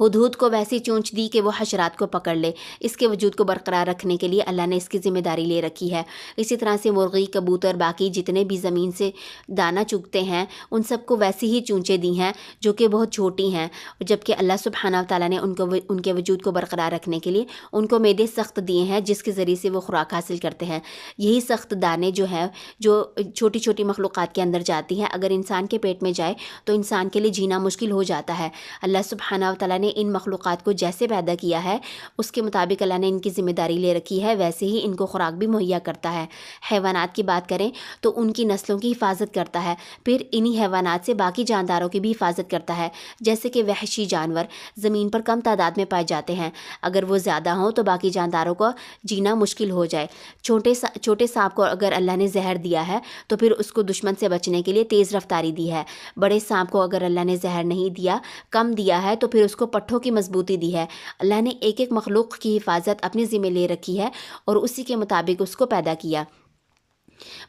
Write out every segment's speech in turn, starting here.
ہدہد کو ویسی چونچ دی کہ وہ حشرات کو پکڑ لے۔ اس کے وجود کو برقرار رکھنے کے لیے اللہ نے اس کی ذمہ داری لے رکھی ہے۔ اسی طرح سے مرغی، کبوتر، باقی جتنے بھی زمین سے دانہ چگتے ہیں ان سب کو ویسی ہی چونچیں دی ہیں جو کہ بہت چھوٹی ہیں، جبکہ اللہ سبحانہ تعالیٰ نے ان کے وجود کو برقرار رکھنے کے لیے ان کو معدے سخت دیے ہیں جس کے ذریعے سے وہ خوراک حاصل کرتے ہیں۔ یہی سخت دانے جو ہیں جو چھوٹی چھوٹی مخلوقات کے اندر جاتی ہیں، اگر انسان کے پیٹ میں جائے تو انسان کے لیے جینا مشکل ہو جاتا ہے۔ اللہ سبحانہ تعالیٰ نے ان مخلوقات کو جیسے پیدا کیا ہے اس کے مطابق اللہ نے ان کی ذمہ داری لے رکھی ہے، ویسے ہی ان کو خوراک بھی مہیا کرتا ہے۔ حیوانات کی بات کریں تو ان کی نسلوں کی حفاظت کرتا ہے، پھر انہی حیوانات سے باقی جانداروں کی بھی حفاظت کرتا ہے، جیسے کہ وحشی جانور زمین پر کم تعداد میں پائے جاتے ہیں، اگر وہ زیادہ ہوں تو باقی جانداروں کو جینا مشکل ہو جائے۔ چھوٹے سانپ کو اگر اللہ نے زہر دیا ہے تو پھر اس کو دشمن سے بچنے کے لیے تیز رفتاری دی ہے۔ بڑے سانپ کو اگر اللہ نے زہر نہیں دیا، کم دیا ہے، تو پھر اس کو پٹھوں کی مضبوطی دی ہے۔ اللہ نے ایک ایک مخلوق کی حفاظت اپنے ذمہ لے رکھی ہے اور اسی کے مطابق اس کو پیدا کیا۔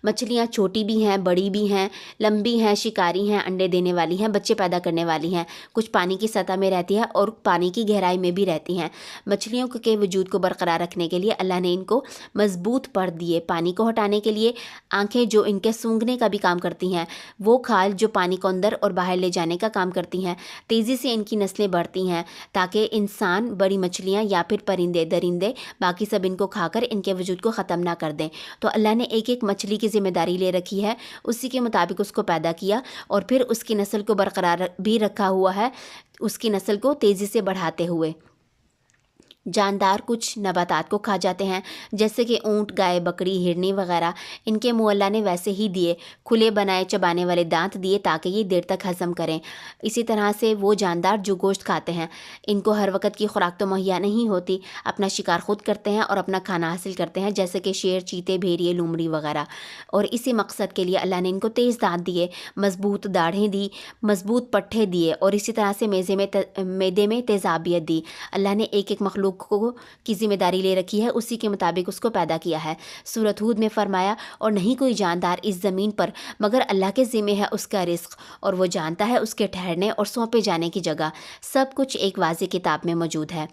مچھلیاں چھوٹی بھی ہیں، بڑی بھی ہیں، لمبی ہیں، شکاری ہیں، انڈے دینے والی ہیں، بچے پیدا کرنے والی ہیں، کچھ پانی کی سطح میں رہتی ہیں اور پانی کی گہرائی میں بھی رہتی ہیں۔ مچھلیوں کے وجود کو برقرار رکھنے کے لیے اللہ نے ان کو مضبوط پر دیے، پانی کو ہٹانے کے لیے آنکھیں جو ان کے سونگھنے کا بھی کام کرتی ہیں، وہ کھال جو پانی کو اندر اور باہر لے جانے کا کام کرتی ہیں۔ تیزی سے ان کی نسلیں بڑھتی ہیں تاکہ انسان، بڑی مچھلیاں یا پھر پرندے درندے باقی سب ان کو کھا کر ان کے وجود کو ختم نہ کر دیں۔ تو اللہ نے ایک ایک مچھلی کی ذمہ داری لے رکھی ہے، اسی کے مطابق اس کو پیدا کیا اور پھر اس کی نسل کو برقرار بھی رکھا ہوا ہے، اس کی نسل کو تیزی سے بڑھاتے ہوئے۔ جاندار کچھ نباتات کو کھا جاتے ہیں، جیسے کہ اونٹ، گائے، بکری، ہرنی وغیرہ۔ ان کے منہ اللہ نے ویسے ہی دیے، کھلے بنائے چبانے والے دانت دیے تاکہ یہ دیر تک ہضم کریں۔ اسی طرح سے وہ جاندار جو گوشت کھاتے ہیں، ان کو ہر وقت کی خوراک تو مہیا نہیں ہوتی، اپنا شکار خود کرتے ہیں اور اپنا کھانا حاصل کرتے ہیں، جیسے کہ شیر، چیتے، بھیڑیے، لومڑی وغیرہ۔ اور اسی مقصد کے لیے اللہ نے ان کو تیز دانت دیے، مضبوط داڑھیں دی، مضبوط پٹھے دیے اور اسی طرح سے میدے میں تیزابیت دی۔ اللہ نے ایک ایک مخلوق کی ذمہ داری لے رکھی ہے، اسی کے مطابق اس کو پیدا کیا ہے۔ سورۃ ہود میں فرمایا، اور نہیں کوئی جاندار اس زمین پر مگر اللہ کے ذمہ ہے اس کا رزق، اور وہ جانتا ہے اس کے ٹھہرنے اور سونپے جانے کی جگہ۔ سب کچھ ایک واضح کتاب میں موجود ہے۔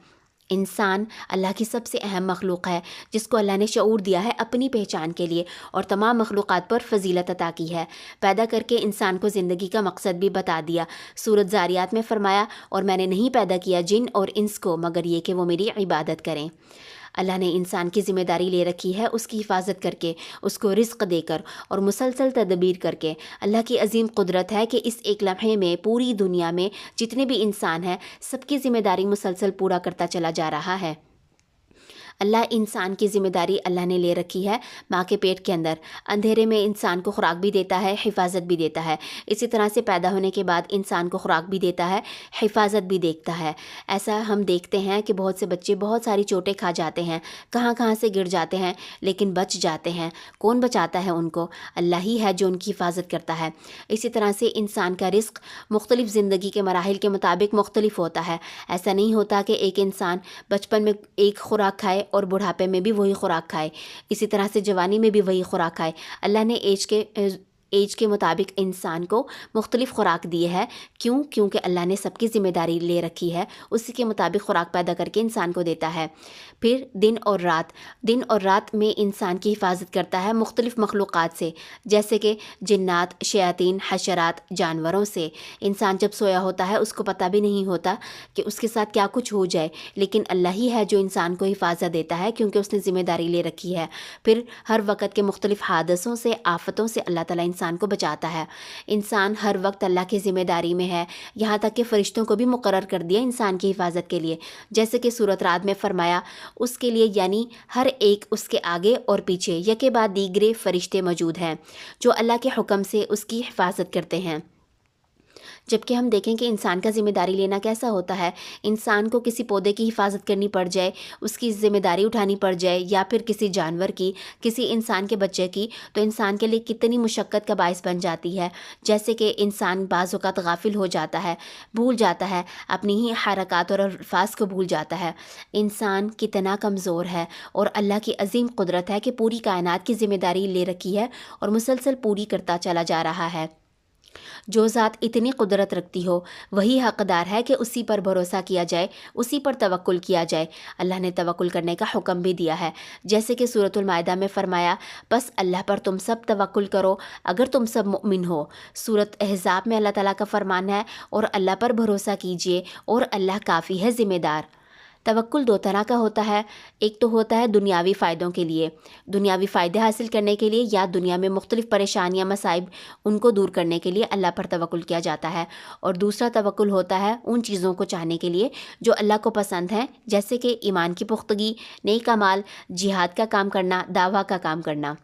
انسان اللہ کی سب سے اہم مخلوق ہے جس کو اللہ نے شعور دیا ہے اپنی پہچان کے لیے اور تمام مخلوقات پر فضیلت عطا کی ہے، پیدا کر کے انسان کو زندگی کا مقصد بھی بتا دیا۔ سورۃ ذاریات میں فرمایا، اور میں نے نہیں پیدا کیا جن اور انس کو مگر یہ کہ وہ میری عبادت کریں۔ اللہ نے انسان کی ذمہ داری لے رکھی ہے اس کی حفاظت کر کے، اس کو رزق دے کر اور مسلسل تدبیر کر کے۔ اللہ کی عظیم قدرت ہے کہ اس ایک لمحے میں پوری دنیا میں جتنے بھی انسان ہیں سب کی ذمہ داری مسلسل پورا کرتا چلا جا رہا ہے۔ اللہ انسان کی ذمہ داری اللہ نے لے رکھی ہے ماں کے پیٹ کے اندر، اندھیرے میں انسان کو خوراک بھی دیتا ہے، حفاظت بھی دیتا ہے، اسی طرح سے پیدا ہونے کے بعد انسان کو خوراک بھی دیتا ہے، حفاظت بھی دیکھتا ہے۔ ایسا ہم دیکھتے ہیں کہ بہت سے بچے بہت ساری چوٹیں کھا جاتے ہیں، کہاں سے گر جاتے ہیں لیکن بچ جاتے ہیں۔ کون بچاتا ہے ان کو؟ اللہ ہی ہے جو ان کی حفاظت کرتا ہے۔ اسی طرح سے انسان کا رزق مختلف زندگی کے مراحل کے مطابق مختلف ہوتا ہے۔ ایسا نہیں ہوتا کہ ایک انسان بچپن میں ایک خوراک کھائے اور بڑھاپے میں بھی وہی خوراک کھائے، اسی طرح سے جوانی میں بھی وہی خوراک کھائے۔ اللہ نے ایج کے مطابق انسان کو مختلف خوراک دی ہے۔ کیونکہ اللہ نے سب کی ذمہ داری لے رکھی ہے، اسی کے مطابق خوراک پیدا کر کے انسان کو دیتا ہے۔ پھر دن اور رات میں انسان کی حفاظت کرتا ہے مختلف مخلوقات سے، جیسے کہ جنات، شیاطین، حشرات، جانوروں سے۔ انسان جب سویا ہوتا ہے اس کو پتہ بھی نہیں ہوتا کہ اس کے ساتھ کیا کچھ ہو جائے، لیکن اللہ ہی ہے جو انسان کو حفاظت دیتا ہے کیونکہ اس نے ذمہ داری لے رکھی ہے۔ پھر ہر وقت کے مختلف حادثوں سے، آفتوں سے اللہ تعالیٰ انسان کو بچاتا ہے۔ انسان ہر وقت اللہ کی ذمہ داری میں ہے، یہاں تک کہ فرشتوں کو بھی مقرر کر دیا انسان کی حفاظت کے لیے، جیسے کہ سورۃ رعد میں فرمایا، اس کے لیے یعنی ہر ایک اس کے آگے اور پیچھے یکے بعد دیگرے فرشتے موجود ہیں جو اللہ کے حکم سے اس کی حفاظت کرتے ہیں۔ جبکہ ہم دیکھیں کہ انسان کا ذمہ داری لینا کیسا ہوتا ہے۔ انسان کو کسی پودے کی حفاظت کرنی پڑ جائے، اس کی ذمہ داری اٹھانی پڑ جائے، یا پھر کسی جانور کی، کسی انسان کے بچے کی، تو انسان کے لیے کتنی مشقت کا باعث بن جاتی ہے۔ جیسے کہ انسان بعض اوقات غافل ہو جاتا ہے، بھول جاتا ہے، اپنی ہی حرکات اور الفاظ کو بھول جاتا ہے۔ انسان کتنا کمزور ہے اور اللہ کی عظیم قدرت ہے کہ پوری کائنات کی ذمہ داری لے رکھی ہے اور مسلسل پوری کرتا چلا جا رہا ہے۔ جو ذات اتنی قدرت رکھتی ہو وہی حقدار ہے کہ اسی پر بھروسہ کیا جائے، اسی پر توکل کیا جائے۔ اللہ نے توکل کرنے کا حکم بھی دیا ہے، جیسے کہ سورۃ المائدہ میں فرمایا، بس اللہ پر تم سب توکل کرو اگر تم سب مؤمن ہو۔ سورۃ احزاب میں اللہ تعالیٰ کا فرمان ہے، اور اللہ پر بھروسہ کیجئے اور اللہ کافی ہے ذمہ دار۔ توکل دو طرح کا ہوتا ہے، ایک تو ہوتا ہے دنیاوی فائدوں کے لیے، دنیاوی فائدے حاصل کرنے کے لیے، یا دنیا میں مختلف پریشانیاں مصائب ان کو دور کرنے کے لیے اللہ پر توکل کیا جاتا ہے، اور دوسرا توکل ہوتا ہے ان چیزوں کو چاہنے کے لیے جو اللہ کو پسند ہیں، جیسے کہ ایمان کی پختگی، نیک اعمال، جہاد کا کام کرنا، دعویٰ کا کام کرنا۔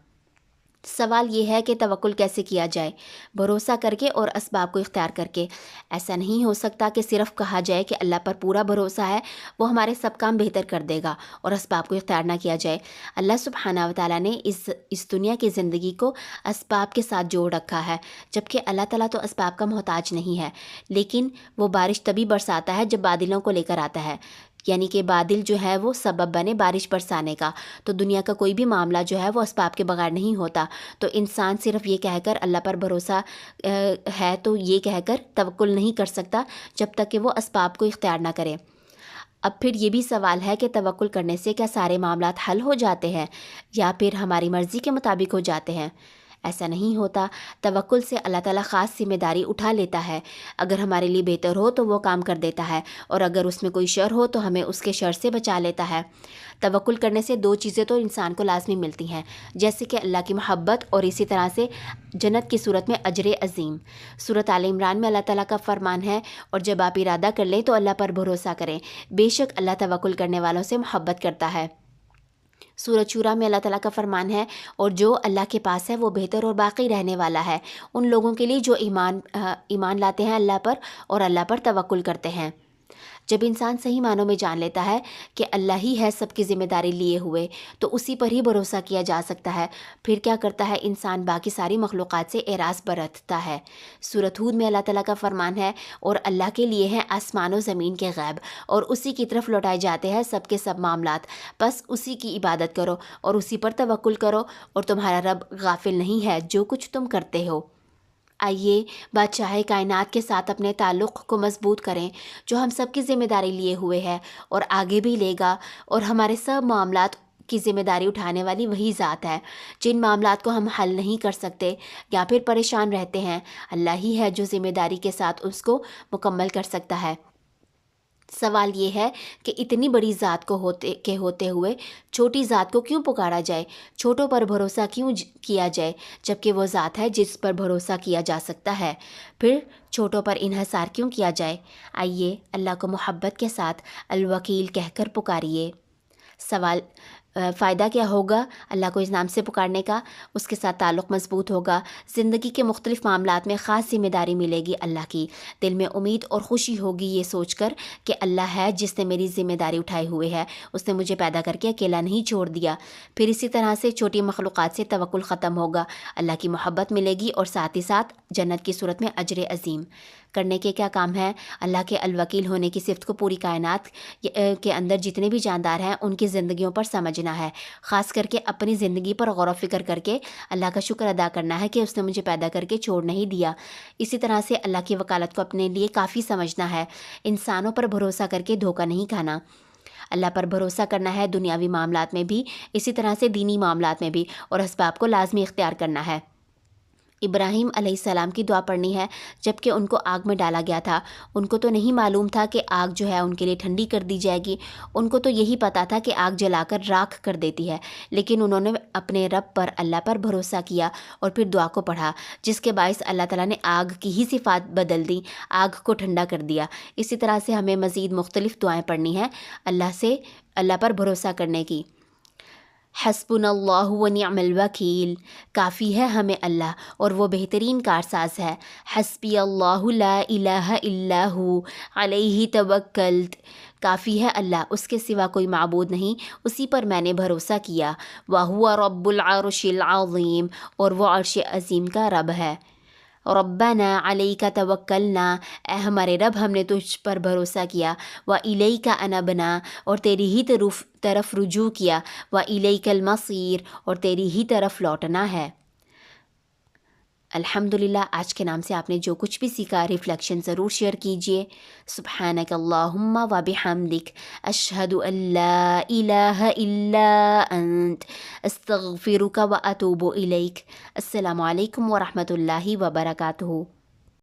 سوال یہ ہے کہ توکل کیسے کیا جائے؟ بھروسہ کر کے اور اسباب کو اختیار کر کے۔ ایسا نہیں ہو سکتا کہ صرف کہا جائے کہ اللہ پر پورا بھروسہ ہے، وہ ہمارے سب کام بہتر کر دے گا، اور اسباب کو اختیار نہ کیا جائے۔ اللہ سبحانہ و تعالیٰ نے اس دنیا کی زندگی کو اسباب کے ساتھ جوڑ رکھا ہے، جبکہ اللہ تعالیٰ تو اسباب کا محتاج نہیں ہے، لیکن وہ بارش تبھی برساتا ہے جب بادلوں کو لے کر آتا ہے، یعنی کہ بادل جو ہے وہ سبب بنے بارش برسانے کا۔ تو دنیا کا کوئی بھی معاملہ جو ہے وہ اسباب کے بغیر نہیں ہوتا۔ تو انسان صرف یہ کہہ کر اللہ پر بھروسہ ہے تو یہ کہہ کر توکل نہیں کر سکتا جب تک کہ وہ اسباب کو اختیار نہ کرے۔ اب پھر یہ بھی سوال ہے کہ توکل کرنے سے کیا سارے معاملات حل ہو جاتے ہیں، یا پھر ہماری مرضی کے مطابق ہو جاتے ہیں؟ ایسا نہیں ہوتا۔ توکل سے اللہ تعالیٰ خاص ذمہ داری اٹھا لیتا ہے، اگر ہمارے لیے بہتر ہو تو وہ کام کر دیتا ہے، اور اگر اس میں کوئی شر ہو تو ہمیں اس کے شر سے بچا لیتا ہے۔ توکل کرنے سے دو چیزیں تو انسان کو لازمی ملتی ہیں، جیسے کہ اللہ کی محبت، اور اسی طرح سے جنت کی صورت میں اجر عظیم۔ سورۃ آل عمران میں اللہ تعالیٰ کا فرمان ہے، اور جب آپ ارادہ کر لیں تو اللہ پر بھروسہ کریں، بے شک اللہ توکل کرنے والوں سے محبت کرتا ہے۔ سورۃ شورا میں اللہ تعالیٰ کا فرمان ہے، اور جو اللہ کے پاس ہے وہ بہتر اور باقی رہنے والا ہے ان لوگوں کے لیے جو ایمان لاتے ہیں اللہ پر اور اللہ پر توکل کرتے ہیں۔ جب انسان صحیح معنوں میں جان لیتا ہے کہ اللہ ہی ہے سب کی ذمہ داری لیے ہوئے، تو اسی پر ہی بھروسہ کیا جا سکتا ہے۔ پھر کیا کرتا ہے انسان؟ باقی ساری مخلوقات سے اعراض برتتا ہے۔ سورۃ ہود میں اللہ تعالیٰ کا فرمان ہے، اور اللہ کے لیے ہیں آسمان و زمین کے غیب، اور اسی کی طرف لوٹائے جاتے ہیں سب کے سب معاملات، بس اسی کی عبادت کرو اور اسی پر توکل کرو، اور تمہارا رب غافل نہیں ہے جو کچھ تم کرتے ہو۔ آئیے بادشاہ کائنات کے ساتھ اپنے تعلق کو مضبوط کریں، جو ہم سب کی ذمہ داری لیے ہوئے ہے اور آگے بھی لے گا، اور ہمارے سب معاملات کی ذمہ داری اٹھانے والی وہی ذات ہے۔ جن معاملات کو ہم حل نہیں کر سکتے یا پھر پریشان رہتے ہیں، اللہ ہی ہے جو ذمہ داری کے ساتھ اس کو مکمل کر سکتا ہے۔ سوال یہ ہے کہ اتنی بڑی ذات کو ہوتے ہوئے چھوٹی ذات کو کیوں پکارا جائے، چھوٹوں پر بھروسہ کیوں کیا جائے، جبکہ وہ ذات ہے جس پر بھروسہ کیا جا سکتا ہے، پھر چھوٹوں پر انحصار کیوں کیا جائے؟ آئیے اللہ کو محبت کے ساتھ الوکیل کہہ کر پکاریے۔ سوال فائدہ کیا ہوگا اللہ کو اس نام سے پکارنے کا؟ اس کے ساتھ تعلق مضبوط ہوگا، زندگی کے مختلف معاملات میں خاص ذمہ داری ملے گی اللہ کی، دل میں امید اور خوشی ہوگی یہ سوچ کر کہ اللہ ہے جس نے میری ذمہ داری اٹھائی ہوئے ہے، اس نے مجھے پیدا کر کے اکیلا نہیں چھوڑ دیا۔ پھر اسی طرح سے چھوٹی مخلوقات سے توکل ختم ہوگا، اللہ کی محبت ملے گی، اور ساتھ ہی ساتھ جنت کی صورت میں اجر عظیم۔ کرنے کے کیا کام ہے؟ اللہ کے الوکیل ہونے کی صفت کو پوری کائنات کے اندر جتنے بھی جاندار ہیں ان کی زندگیوں پر سمجھنا ہے، خاص کر کے اپنی زندگی پر غور و فکر کر کے اللہ کا شکر ادا کرنا ہے کہ اس نے مجھے پیدا کر کے چھوڑ نہیں دیا۔ اسی طرح سے اللہ کی وکالت کو اپنے لیے کافی سمجھنا ہے، انسانوں پر بھروسہ کر کے دھوکہ نہیں کھانا۔ اللہ پر بھروسہ کرنا ہے دنیاوی معاملات میں بھی، اسی طرح سے دینی معاملات میں بھی، اور اسباب کو لازمی اختیار کرنا ہے۔ ابراہیم علیہ السلام کی دعا پڑھنی ہے جب کہ ان کو آگ میں ڈالا گیا تھا۔ ان کو تو نہیں معلوم تھا کہ آگ جو ہے ان کے لیے ٹھنڈی کر دی جائے گی، ان کو تو یہی پتہ تھا کہ آگ جلا کر راکھ کر دیتی ہے، لیکن انہوں نے اپنے رب پر اللہ پر بھروسہ کیا اور پھر دعا کو پڑھا، جس کے باعث اللہ تعالیٰ نے آگ کی ہی صفات بدل دی، آگ کو ٹھنڈا کر دیا۔ اسی طرح سے ہمیں مزید مختلف دعائیں پڑھنی ہیں اللہ پر بھروسہ کرنے کی۔ حسبنا اللہ ونعم الوکیل، کافی ہے ہمیں اللہ اور وہ بہترین کارساز ہے۔ حسبی اللہ لا الہ الا ہو علیہ توکلت، کافی ہے اللہ، اس کے سوا کوئی معبود نہیں، اسی پر میں نے بھروسہ کیا۔ وہو رب العرش العظیم، اور وہ عرش عظیم کا رب ہے۔ ربنا علیک توکلنا، اے ہمارے رب ہم نے تجھ پر بھروسہ کیا۔ وإلیک انبنا، اور تیری ہی طرف رجوع کیا۔ وإلیک المصیر، اور تیری ہی طرف لوٹنا ہے۔ الحمدللہ آج کے نام سے آپ نے جو کچھ بھی سیکھا ریفلیکشن ضرور شیئر کیجئے. سبحانک اللہم و بحمدک اشہد ان لا الہ الا انت استغفرک و اتوب الیک. السلام علیکم ورحمۃ اللہ وبرکاتہ.